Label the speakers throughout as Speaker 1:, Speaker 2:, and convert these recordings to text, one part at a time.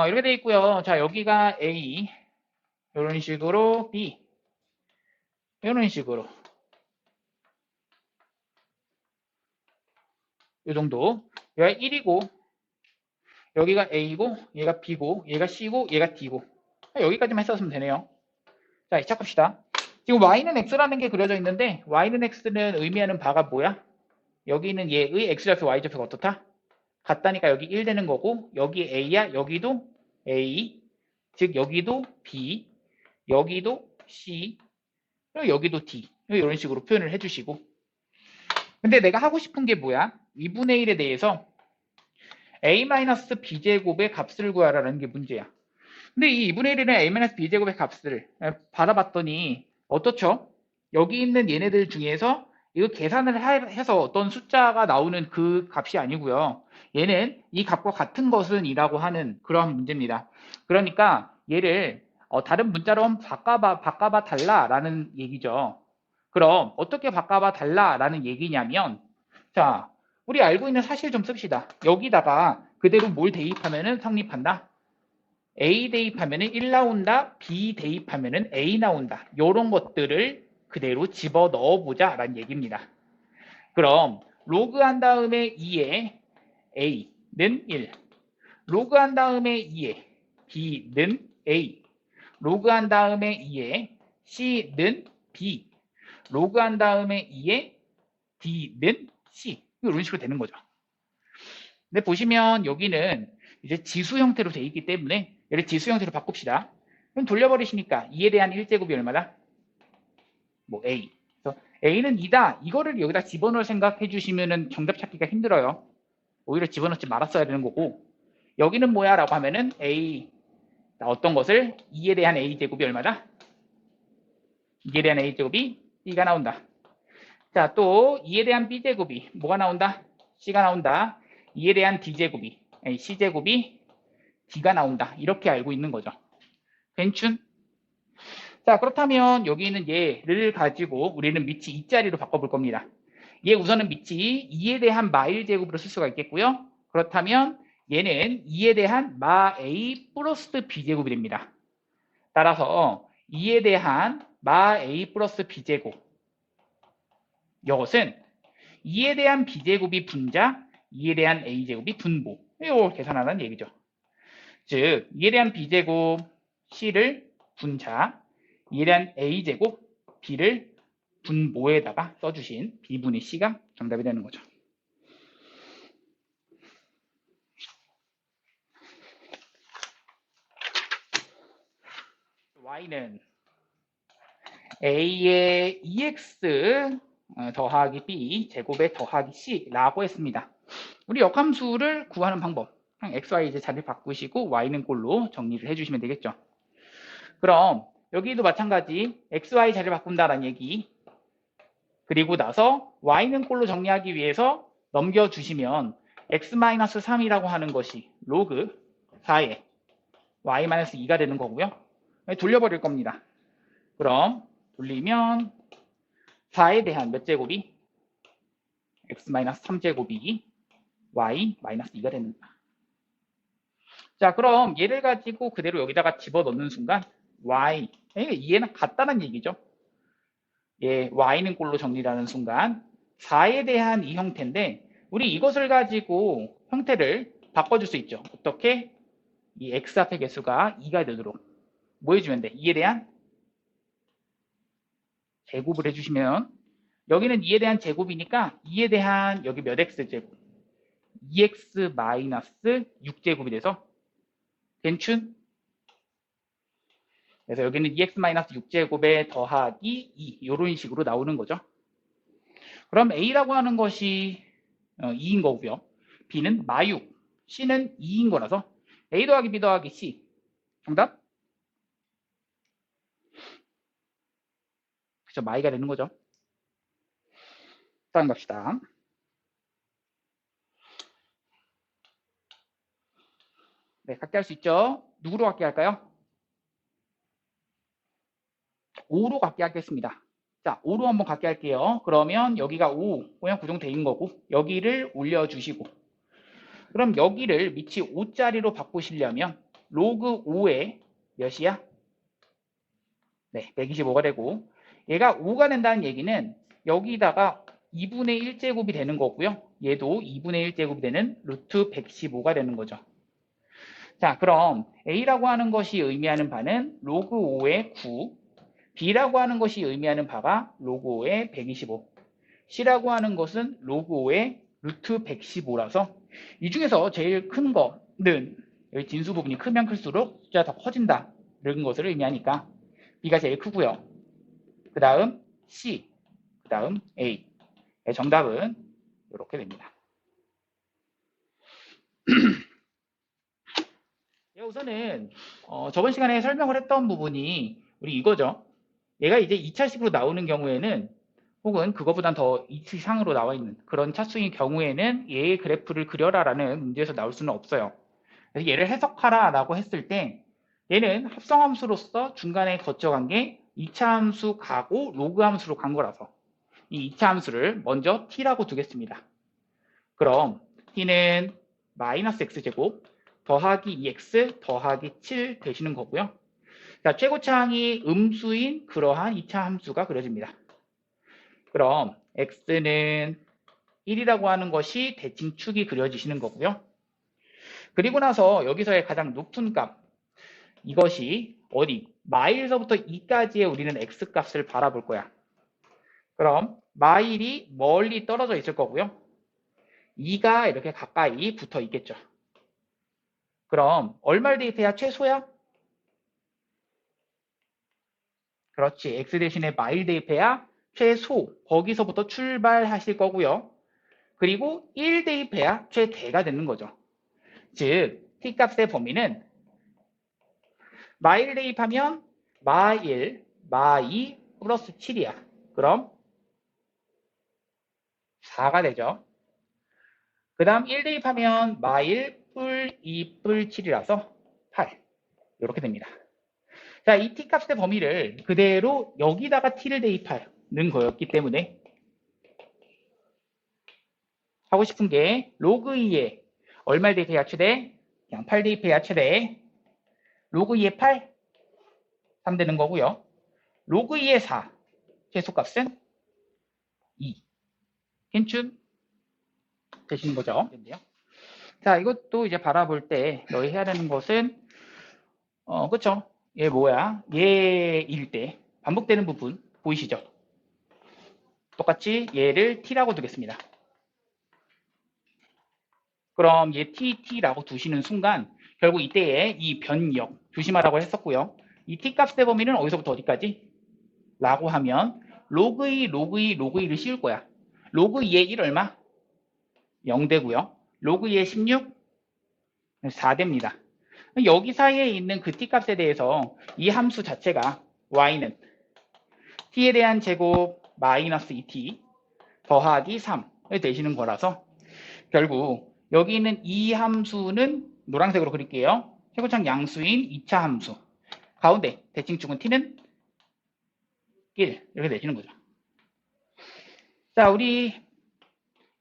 Speaker 1: 이렇게 돼 있고요. 자, 여기가 A, 이런 식으로 B, 이런 식으로 이 정도. 여기가 1이고 여기가 A고 얘가 B고 얘가 C고 얘가 D고 여기까지만 했었으면 되네요. 자, 시작합시다. 지금 Y는 X라는 게 그려져 있는데 Y는 X는 의미하는 바가 뭐야? 여기 있는 얘의 X좌표 Y좌표가 어떻다? 같다니까 여기 1 되는 거고 여기 A야 여기도 A 즉 여기도 B 여기도 C 그리고 여기도 D 이런 식으로 표현을 해주시고 근데 내가 하고 싶은 게 뭐야? 2분의 1에 대해서 A-B제곱의 값을 구하라는 게 문제야. 근데 이 2분의 1이라는 A-B제곱의 값을 받아봤더니 어떻죠? 여기 있는 얘네들 중에서 이거 계산을 해서 어떤 숫자가 나오는 그 값이 아니고요. 얘는 이 값과 같은 것은 이라고 하는 그런 문제입니다. 그러니까 얘를 다른 문자로 한번 바꿔봐 달라라는 얘기죠. 그럼 어떻게 바꿔봐 달라라는 얘기냐면 자, 우리 알고 있는 사실 좀 씁시다. 여기다가 그대로 뭘 대입하면은 성립한다? A 대입하면은 1 나온다. B 대입하면은 A 나온다. 이런 것들을 그대로 집어 넣어보자 라는 얘기입니다. 그럼 로그 한 다음에 2에 A는 1. 로그 한 다음에 2에 B는 A. 로그 한 다음에 2에 C는 B. 로그 한 다음에 2에 D는 C. 이런 식으로 되는 거죠. 근데 보시면 여기는 이제 지수 형태로 되어 있기 때문에 얘를 지수 형태로 바꿉시다. 그럼 돌려버리시니까 2에 대한 1제곱이 얼마다? 뭐 A. 그래서 A는 2다. 이거를 여기다 집어넣을 생각해 주시면 정답 찾기가 힘들어요. 오히려 집어넣지 말았어야 되는 거고 여기는 뭐야? 라고 하면은 A 어떤 것을 2에 대한 A제곱이 얼마다? 2에 대한 A제곱이 B가 나온다. 자, 또 2에 대한 B제곱이 뭐가 나온다? C가 나온다. 2에 대한 D제곱이 C제곱이 D가 나온다. 이렇게 알고 있는 거죠. 괜춘? 자, 그렇다면 여기 있는 얘를 가지고 우리는 밑이 2자리로 바꿔볼 겁니다. 얘 우선은 밑이 2에 대한 마일 제곱으로 쓸 수가 있겠고요. 그렇다면 얘는 2에 대한 마 A 플러스 B제곱이 됩니다. 따라서 2에 대한 마 A 플러스 B제곱 이것은 2에 대한 B제곱이 분자, 2에 대한 A제곱이 분모. 이걸 계산하는 얘기죠. 즉 2에 대한 B제곱 C를 분자, 2에 대한 A제곱 B를 분모에다가 써주신 B분의 C가 정답이 되는 거죠. Y는 A의 2X 더하기 B 제곱에 더하기 C라고 했습니다. 우리 역함수를 구하는 방법 그냥 XY 이제 자리를 바꾸시고 Y는 꼴로 정리를 해주시면 되겠죠. 그럼 여기도 마찬가지 XY 자리를 바꾼다라는 얘기 그리고 나서 Y는 꼴로 정리하기 위해서 넘겨주시면 X-3이라고 하는 것이 로그 4에 Y-2가 되는 거고요. 돌려버릴 겁니다. 그럼 돌리면 4에 대한 몇 제곱이? X-3제곱이 Y-2가 됩니다. 자, 그럼 얘를 가지고 그대로 여기다가 집어넣는 순간 Y, 얘는 같다는 얘기죠. 예, Y는 꼴로 정리하는 순간 4에 대한 이 형태인데 우리 이것을 가지고 형태를 바꿔줄 수 있죠. 어떻게? 이 X 앞의 개수가 2가 되도록 뭐 해주면 돼? 2에 대한 제곱을 해주시면 여기는 2에 대한 제곱이니까 2에 대한 여기 몇 X제곱 2X 마이너스 6제곱이 돼서 괜춘? 그래서 여기는 2x-6제곱에 더하기 2 이런 식으로 나오는 거죠. 그럼 A라고 하는 것이 2인 거고요. B는 마육, C는 2인 거라서 A 더하기 B 더하기 C 정답? 그쵸, 마이가 되는 거죠. 다음 갑시다. 네, 같게 할 수 있죠. 누구로 같게 할까요? 5로 같게 하겠습니다. 자, 5로 한번 같게 할게요. 그러면 여기가 5, 그냥 고정된 거고 여기를 올려주시고 그럼 여기를 밑이 5자리로 바꾸시려면 로그 5에 몇이야? 네, 125가 되고 얘가 5가 된다는 얘기는 여기다가 2분의 1제곱이 되는 거고요. 얘도 2분의 1제곱이 되는 루트 115가 되는 거죠. 자, 그럼 A라고 하는 것이 의미하는 바는 로그 5의 9, B라고 하는 것이 의미하는 바가 로그 5의 125, C라고 하는 것은 로그 5의 루트 115라서 이 중에서 제일 큰 거는 여기 진수 부분이 크면 클수록 숫자가 더 커진다 이런 것을 의미하니까 B가 제일 크고요. 그 다음 C, 그 다음 A. 정답은 이렇게 됩니다. 우선은 저번 시간에 설명을 했던 부분이 우리 이거죠. 얘가 이제 2차식으로 나오는 경우에는 혹은 그거보단 더 이상으로 나와 있는 그런 차수인 경우에는 얘의 그래프를 그려라라는 문제에서 나올 수는 없어요. 그래서 얘를 해석하라라고 했을 때 얘는 합성함수로서 중간에 거쳐간 게 2차 함수 가고 로그 함수로 간 거라서 이 2차 함수를 먼저 t라고 두겠습니다. 그럼 t는 마이너스 x제곱 더하기 2x 더하기 7 되시는 거고요. 자, 최고차항이 음수인 그러한 2차 함수가 그려집니다. 그럼 x는 1이라고 하는 것이 대칭축이 그려지시는 거고요. 그리고 나서 여기서의 가장 높은 값, 이것이 어디? 마일서부터 2까지의 우리는 x값을 바라볼 거야. 그럼 마일이 멀리 떨어져 있을 거고요. 2가 이렇게 가까이 붙어 있겠죠. 그럼 얼마를 대입해야 최소야? 그렇지. x 대신에 마일 대입해야 최소. 거기서부터 출발하실 거고요. 그리고 1 대입해야 최대가 되는 거죠. 즉 t값의 범위는 마일 대입하면 마1, 마2 플러스 7이야. 그럼 4가 되죠. 그 다음 1 대입하면 마1 뿔 2 뿔 7이라서 8 이렇게 됩니다. 자, 이 t값의 범위를 그대로 여기다가 t를 대입하는 거였기 때문에 하고 싶은 게 로그 2에 얼마를 대입해야 최대? 그냥 8 대입해야 최대. 로그 2에 8, 3 되는 거고요. 로그 2에 4, 최소값은 2. 괜춘 되시는 거죠. 자, 이것도 이제 바라볼 때 너희 해야 되는 것은 그쵸? 얘 뭐야? 얘일 때 반복되는 부분 보이시죠? 똑같이 얘를 t라고 두겠습니다. 그럼 얘 t라고 두시는 순간 결국 이때에 이 변역 조심하라고 했었고요. 이 t값의 범위는 어디서부터 어디까지? 라고 하면 로그 2, 로그 2, 로그 2를 씌울 거야. 로그 2의 1 얼마? 0 되고요. 로그 2의 16? 4 됩니다. 여기 사이에 있는 그 t값에 대해서 이 함수 자체가 y는 t에 대한 제곱 마이너스 2t 더하기 3을 되시는 거라서 결국 여기 있는 이 함수는 노란색으로 그릴게요. 최고창 양수인 2차 함수. 가운데 대칭축은 t는 1 이렇게 되시는 거죠. 자, 우리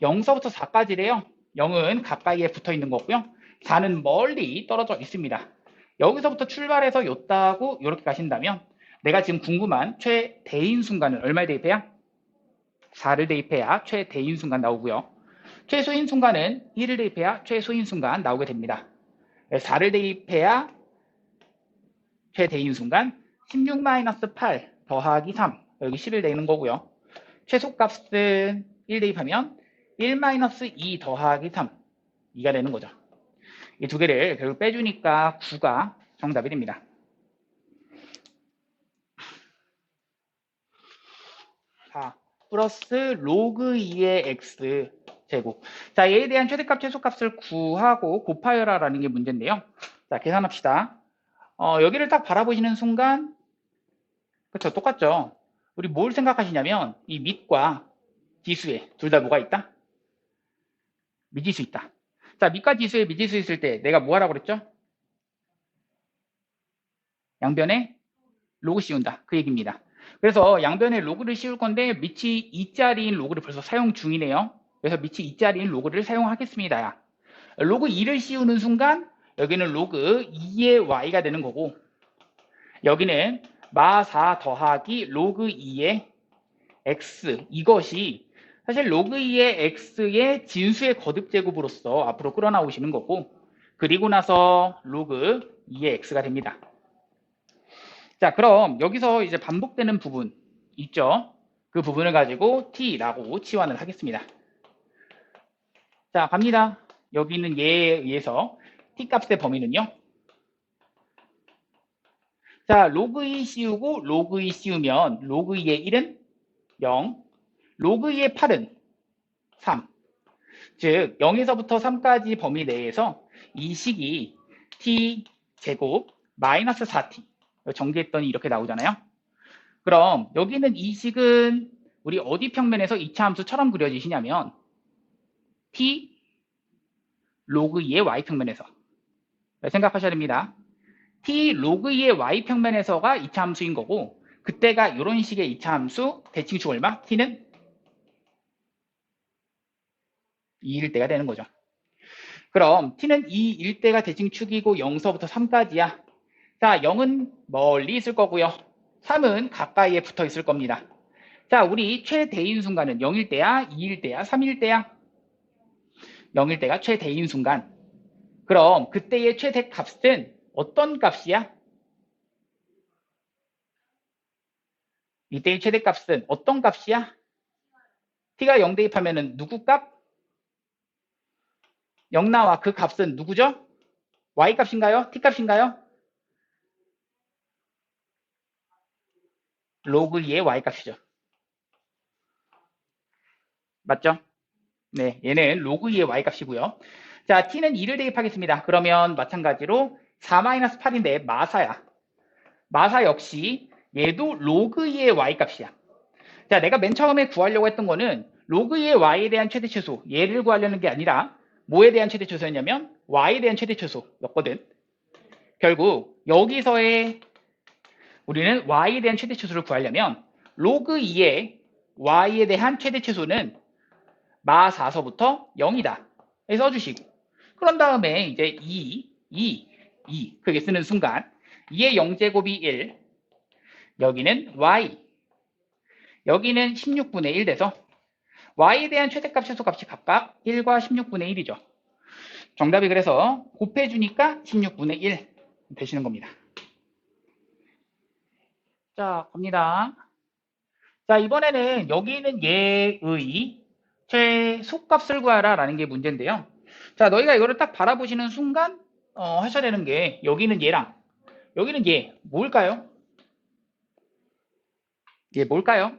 Speaker 1: 0서부터 4까지래요. 0은 가까이에 붙어 있는 거고요. 4는 멀리 떨어져 있습니다. 여기서부터 출발해서 요따고 이렇게 가신다면 내가 지금 궁금한 최대인 순간은 얼마에 대입해야? 4를 대입해야 최대인 순간 나오고요. 최소인 순간은 1을 대입해야 최소인 순간 나오게 됩니다. 4를 대입해야 최대인 순간 16-8 더하기 3 여기 10을 내는 거고요. 최소값은 1 대입하면 1-2 더하기 3 2가 되는 거죠. 이 두 개를 결국 빼주니까 9가 정답이 됩니다. 자, 플러스 로그 2의 x 제곱. 자, 얘에 대한 최대값, 최소값을 구하고 곱하여라라는 게 문제인데요. 자, 계산합시다. 여기를 딱 바라보시는 순간, 그쵸, 똑같죠? 우리 뭘 생각하시냐면, 이 밑과 지수에 둘 다 뭐가 있다? 미지수 있다. 자, 밑과 지수에 미지수 있을 때 내가 뭐 하라고 그랬죠? 양변에 로그 씌운다. 그 얘기입니다. 그래서 양변에 로그를 씌울 건데 밑이 2짜리인 로그를 벌써 사용 중이네요. 그래서 밑이 2짜리인 로그를 사용하겠습니다. 로그 2를 씌우는 순간 여기는 로그 2의 y가 되는 거고, 여기는 마 4 더하기 로그 2의 x, 이것이 사실 로그 2의 x의 진수의 거듭 제곱으로서 앞으로 끌어나오시는 거고, 그리고 나서 로그 2의 x가 됩니다. 자, 그럼 여기서 이제 반복되는 부분 있죠? 그 부분을 가지고 t라고 치환을 하겠습니다. 자, 갑니다. 여기 있는 예에 의해서 t 값의 범위는요. 자, 로그 2 씌우고 로그 2 씌우면 로그 2의 1은 0, 로그 2의 8은 3. 즉 0에서부터 3까지 범위 내에서 이 식이 t 제곱 마이너스 4t 정리했더니 이렇게 나오잖아요. 그럼 여기는 이 식은 우리 어디 평면에서 2차 함수처럼 그려지시냐면 t 로그 2의 y 평면에서 생각하셔야 됩니다. t 로그 2의 y 평면에서가 2차 함수인 거고, 그때가 이런 식의 2차 함수 대칭축 얼마? t는 2일 때가 되는 거죠. 그럼 t는 2일 때가 대칭축이고 0서부터 3까지야. 자, 0은 멀리 있을 거고요. 3은 가까이에 붙어 있을 겁니다. 자, 우리 최대인 순간은 0일 때야, 2일 때야, 3일 때야? 0일 때가 최대인 순간. 그럼 그때의 최대 값은 어떤 값이야? 이때의 최대 값은 어떤 값이야? t가 0 대입하면은 누구 값? 0 나와. 그 값은 누구죠? y 값인가요? t 값인가요? 로그 2의 y 값이죠. 맞죠? 네, 얘는 로그 2의 y 값이고요. 자, t는 2를 대입하겠습니다. 그러면 마찬가지로 4-8인데 마사야. 마사 역시 얘도 로그 2의 y 값이야. 자, 내가 맨 처음에 구하려고 했던 거는 로그 2의 y에 대한 최대 최소, 얘를 구하려는 게 아니라 뭐에 대한 최대 최소였냐면 y에 대한 최대 최소였거든. 결국 여기서의 우리는 y에 대한 최대 최소를 구하려면 로그 2의 y에 대한 최대 최소는 마 4서부터 0이다. 써주시고, 그런 다음에 이제 2 그게 쓰는 순간 2의 0제곱이 1, 여기는 y, 여기는 16분의 1 돼서 y에 대한 최대값 최소값이 각각 1과 16분의 1이죠. 정답이 그래서 곱해주니까 16분의 1 되시는 겁니다. 자, 갑니다. 자, 이번에는 여기 있는 얘의 최소값을 구하라 라는 게 문제인데요. 자, 너희가 이거를 딱 바라보시는 순간 하셔야 되는 게 여기는 얘랑 여기는 얘 뭘까요? 얘 뭘까요?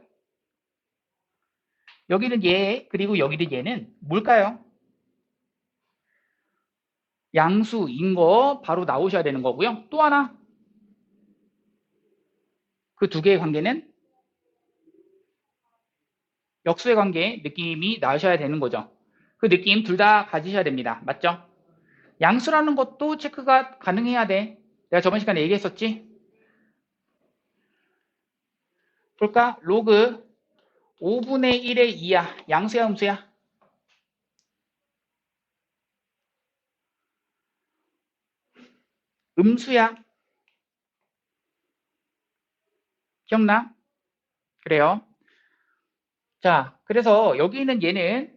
Speaker 1: 여기는 얘 그리고 여기는 얘는 뭘까요? 양수인 거 바로 나오셔야 되는 거고요. 또 하나 그 두 개의 관계는 역수의 관계 느낌이 나셔야 되는 거죠. 그 느낌 둘 다 가지셔야 됩니다. 맞죠? 양수라는 것도 체크가 가능해야 돼. 내가 저번 시간에 얘기했었지? 볼까? 로그 5분의 1의 2야. 양수야, 음수야? 음수야. 기억나? 그래요. 자, 그래서 여기 있는 얘는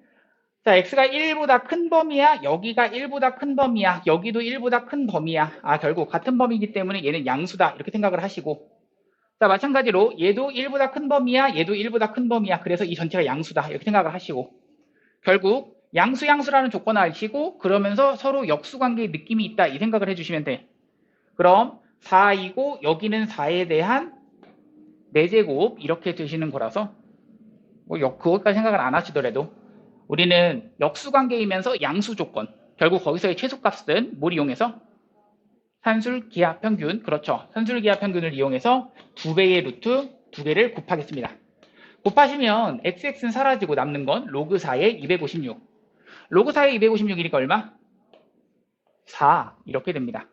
Speaker 1: 자, x가 1보다 큰 범위야. 여기가 1보다 큰 범위야. 여기도 1보다 큰 범위야. 아, 결국 같은 범위이기 때문에 얘는 양수다. 이렇게 생각을 하시고. 자, 마찬가지로 얘도 1보다 큰 범위야. 얘도 1보다 큰 범위야. 그래서 이 전체가 양수다. 이렇게 생각을 하시고. 결국 양수라는 조건을 아시고 그러면서 서로 역수관계의 느낌이 있다. 이 생각을 해주시면 돼. 그럼 4이고 여기는 4에 대한 4제곱 이렇게 되시는 거라서 뭐 그것까지 생각을 안 하시더라도 우리는 역수관계이면서 양수 조건 결국 거기서의 최소값은 뭘 이용해서 산술기하평균 그렇죠. 산술기하평균을 이용해서 2배의 루트 2개를 곱하겠습니다. 곱하시면 xx는 사라지고 남는 건 로그 4의 256 로그 4의 256이니까 얼마? 4 이렇게 됩니다.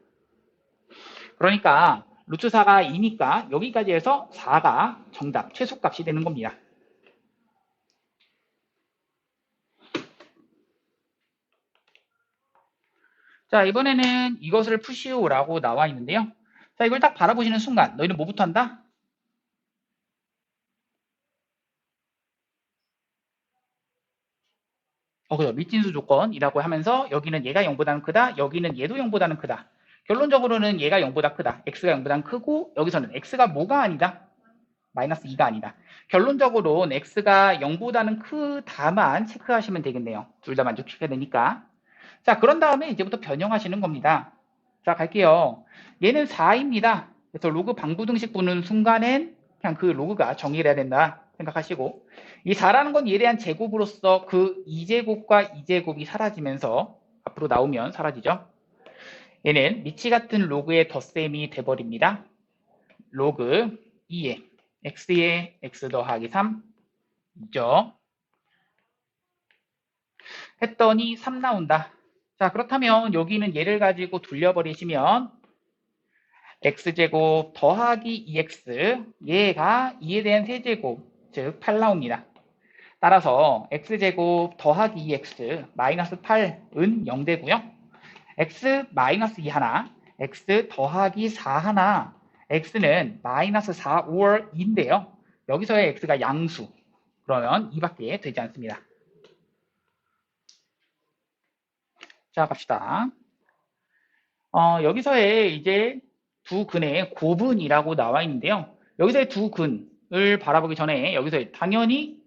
Speaker 1: 그러니까 루트 4가 2니까 여기까지 해서 4가 정답 최소값이 되는 겁니다. 자, 이번에는 이것을 푸시오라고 나와 있는데요. 자, 이걸 딱 바라보시는 순간 너희는 뭐부터 한다? 그죠. 밑진수 조건이라고 하면서 여기는 얘가 0보다는 크다. 여기는 얘도 0보다는 크다. 결론적으로는 얘가 0보다 크다. x가 0보다는 크고 여기서는 x가 뭐가 아니다? 마이너스 2가 아니다. 결론적으로는 x가 0보다는 크다만 체크하시면 되겠네요. 둘 다 만족시켜야 되니까. 자, 그런 다음에 이제부터 변형하시는 겁니다. 자, 갈게요. 얘는 4입니다. 그래서 로그 방부등식 보는 순간엔 그냥 그 로그가 정의를 해야 된다 생각하시고, 이 4라는 건 얘에 대한 제곱으로서 그 2제곱과 2제곱이 사라지면서 앞으로 나오면 사라지죠. 얘는 미치 같은 로그의 덧셈이 돼버립니다. 로그 2에 x에 x 더하기 3이죠. 했더니 3 나온다. 자, 그렇다면 여기는 얘를 가지고 돌려버리시면 x제곱 더하기 2x, 얘가 2에 대한 세제곱, 즉 8 나옵니다. 따라서 x제곱 더하기 2x 마이너스 8은 0 되고요. x 마이너스 2 하나, x 더하기 4 하나, x는 마이너스 4 or 2인데요. 여기서의 x가 양수, 그러면 2밖에 되지 않습니다. 자, 갑시다. 여기서의 이제 두 근의 고분이라고 나와 있는데요. 여기서의 두 근을 바라보기 전에 여기서 당연히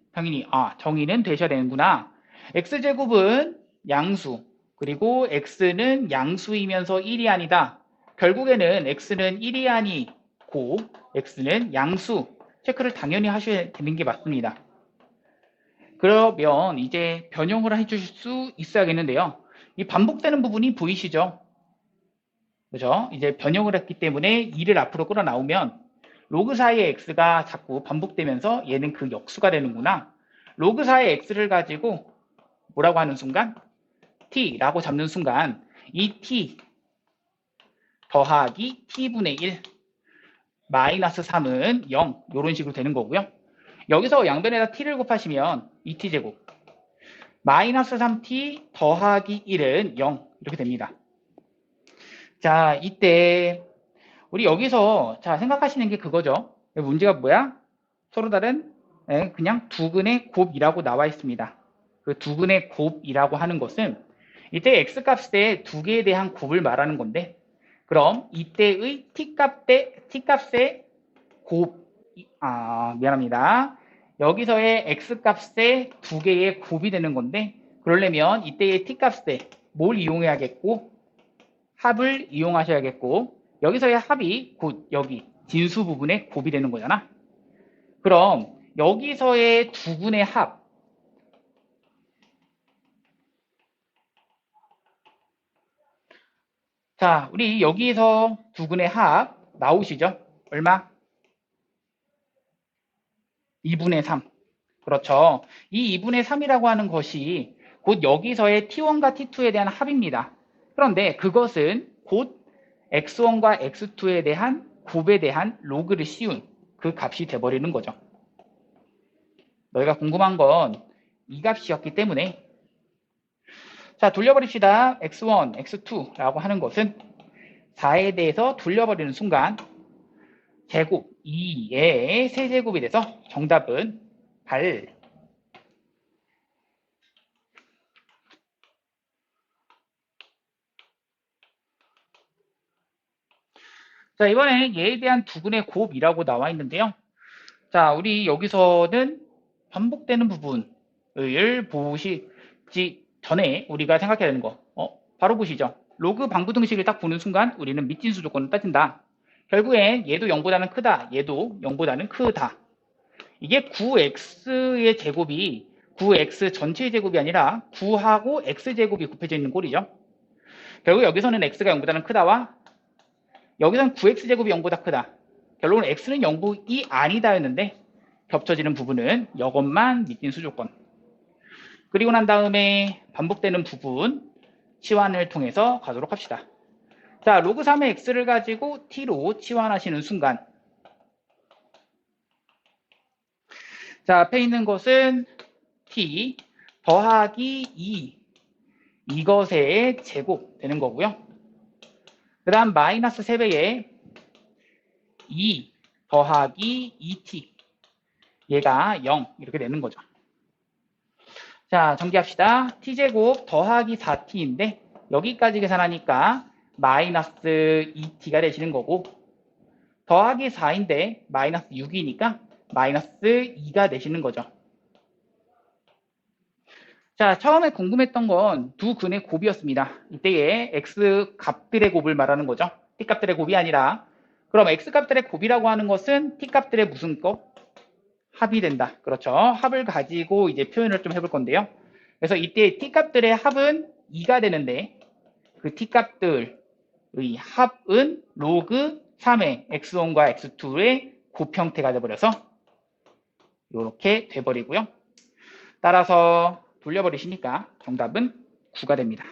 Speaker 1: 정의는 되셔야 되는구나. x제곱은 양수, 그리고 x는 양수이면서 1이 아니다. 결국에는 x는 1이 아니고 x는 양수. 체크를 당연히 하셔야 되는 게 맞습니다. 그러면 이제 변형을 해주실 수 있어야겠는데요. 이 반복되는 부분이 보이시죠? 그죠? 이제 변형을 했기 때문에 2를 앞으로 끌어 나오면 로그 사이의 x가 자꾸 반복되면서 얘는 그 역수가 되는구나. 로그 사이의 x를 가지고 뭐라고 하는 순간? t라고 잡는 순간 이 t 더하기 t분의 1 마이너스 3은 0 이런 식으로 되는 거고요. 여기서 양변에다 t를 곱하시면 2t제곱 마이너스 3t 더하기 1은 0 이렇게 됩니다. 자, 이때 우리 여기서 자 생각하시는 게 그거죠. 문제가 뭐야? 서로 다른 그냥 두근의 곱이라고 나와 있습니다. 그 두근의 곱이라고 하는 것은 이때 x값의 두 개에 대한 곱을 말하는 건데, 그럼 이때의 t값의 곱, 미안합니다. 여기서의 x값의 두 개의 곱이 되는 건데, 그러려면 이때의 t값에 뭘 이용해야겠고, 합을 이용하셔야겠고, 여기서의 합이 곧 여기 진수 부분의 곱이 되는 거잖아. 그럼 여기서의 두 근의 합, 자, 우리 여기에서 두 근의 합 나오시죠? 얼마? 2분의 3. 그렇죠. 이 2분의 3이라고 하는 것이 곧 여기서의 t1과 t2에 대한 합입니다. 그런데 그것은 곧 x1과 x2에 대한 곱에 대한 로그를 씌운 그 값이 돼버리는 거죠. 너희가 궁금한 건 이 값이었기 때문에, 자, 돌려버립시다. x1, x2라고 하는 것은 4에 대해서 돌려버리는 순간 제곱 2의 세제곱이 돼서 정답은 8. 자, 이번에 얘에 대한 두근의 곱이라고 나와 있는데요. 자, 우리 여기서는 반복되는 부분을 보시지 전에 우리가 생각해야 되는 거, 바로 보시죠. 로그 방부등식을 딱 보는 순간 우리는 밑진수 조건을 따진다. 결국엔 얘도 0보다는 크다, 얘도 0보다는 크다. 이게 9x의 제곱이 9x 전체의 제곱이 아니라 9하고 x제곱이 곱해져 있는 꼴이죠. 결국 여기서는 x가 0보다는 크다와 여기서는 9x제곱이 0보다 크다. 결론은 x는 0이 아니다였는데 겹쳐지는 부분은 이것만 밑진수 조건. 그리고 난 다음에 반복되는 부분 치환을 통해서 가도록 합시다. 자, 로그 3의 x를 가지고 t로 치환하시는 순간, 자, 앞에 있는 것은 t 더하기 2 이것의 제곱 되는 거고요. 그 다음 마이너스 3배에 2 더하기 2t 얘가 0 이렇게 되는 거죠. 자, 정리합시다. t제곱 더하기 4t인데 여기까지 계산하니까 마이너스 2t가 되시는 거고 더하기 4인데 마이너스 6이니까 마이너스 2가 되시는 거죠. 자, 처음에 궁금했던 건 두 근의 곱이었습니다. 이때의 x 값들의 곱을 말하는 거죠. t 값들의 곱이 아니라 그럼 x 값들의 곱이라고 하는 것은 t 값들의 무슨 곱? 합이 된다. 그렇죠. 합을 가지고 이제 표현을 좀 해볼 건데요. 그래서 이때 t 값들의 합은 2가 되는데 그 t 값들의 합은 로그 3의 x1과 x2의 곱 형태가 돼버려서 이렇게 돼버리고요. 따라서 돌려버리시니까 정답은 9가 됩니다.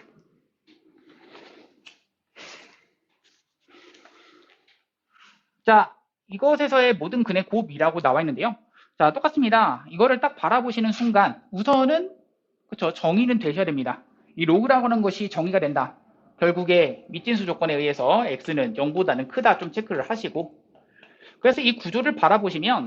Speaker 1: 자, 이것에서의 모든 근의 곱이라고 나와 있는데요. 자, 똑같습니다. 이거를 딱 바라보시는 순간 우선은 그쵸, 정의는 되셔야 됩니다. 이 로그라고 하는 것이 정의가 된다. 결국에 밑진수 조건에 의해서 x는 0보다는 크다 좀 체크를 하시고 그래서 이 구조를 바라보시면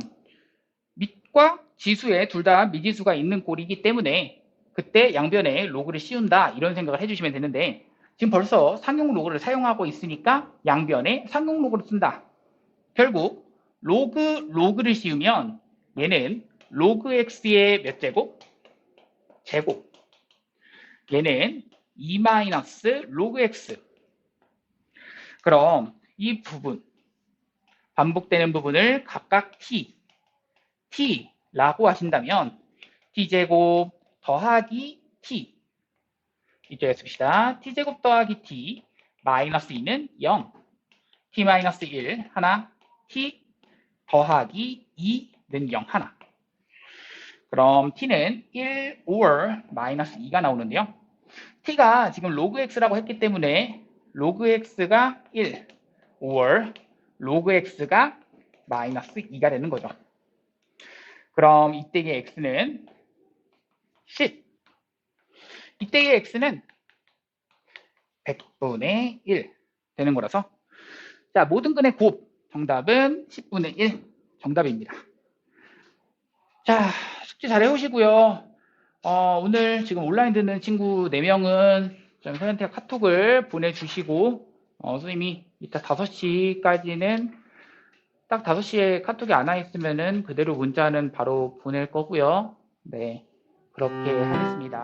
Speaker 1: 밑과 지수에 둘 다 미지수가 있는 꼴이기 때문에 그때 양변에 로그를 씌운다 이런 생각을 해주시면 되는데 지금 벌써 상용 로그를 사용하고 있으니까 양변에 상용 로그를 쓴다. 결국 로그를 씌우면 얘는 로그 x의 몇 제곱? 제곱. 얘는 2 마이너스 로그 x. 그럼 이 부분 반복되는 부분을 각각 t라고 하신다면 t제곱 더하기 t 이쪽에 씁시다. t제곱 더하기 t 마이너스 2는 0 t 마이너스 1 하나 t 더하기 2는 0 하나 그럼 t는 1 or 마이너스 2가 나오는데요. t가 지금 로그 x라고 했기 때문에 로그 x가 1 or 로그 x가 마이너스 2가 되는 거죠. 그럼 이때의 x는 10 이때의 x는 100분의 1 되는 거라서 자 모든 근의 곱 정답은 10분의 1 정답입니다. 자 숙제 잘 해오시고요. 오늘 지금 온라인 듣는 친구 4명은 선생님한테 카톡을 보내주시고 선생님이 이따 5시까지는 딱 5시에 카톡이 안 와 있으면은 그대로 문자는 바로 보낼 거고요. 네, 그렇게 하겠습니다.